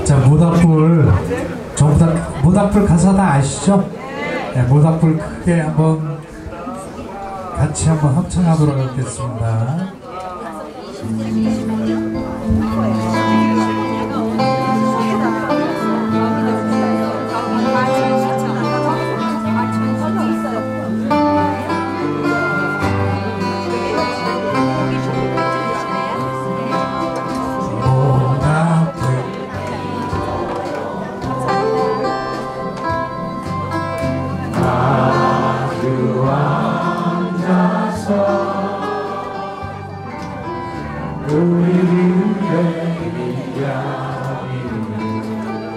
자, 모닥불 전부 다 모닥불 가사 다 아시죠? 네, 모닥불 크게 한번 같이 한번 합창하도록 하겠습니다.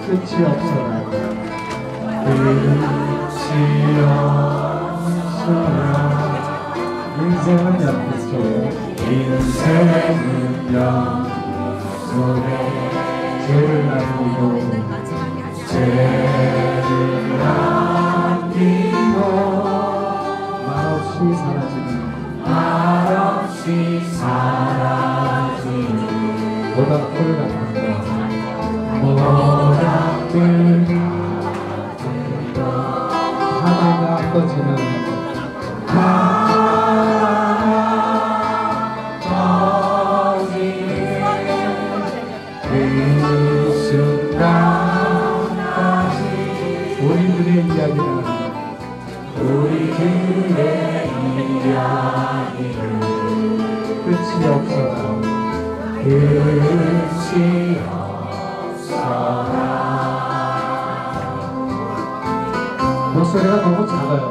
끝이 없어라. 끝이 없어라. 인생은 약속에 인생은 약속에 죄를 남기고 죄를 남기고 말없이 사라지는 말없이 사라지는 모닥불 같은 모닥불 하나가 꺼지는 그 순간까지 우리들의 이야기는 끝이 없어라. 끝이 없어라. 목소리가 너무 작아요.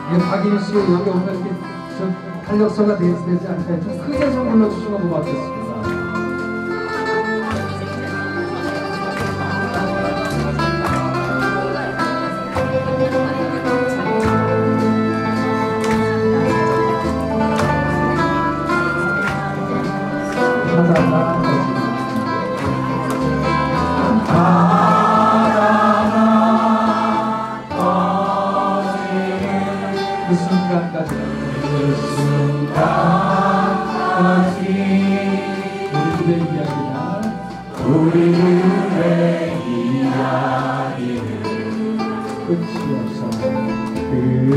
이게 박인희 씨 여기 오면 이렇게 좀 탄력소가 되지 않을까. 좀 크게 좀 불러주시면 고맙겠습니다. 그 순간까지 우리들의 이야기는 끝이 없어. 끝이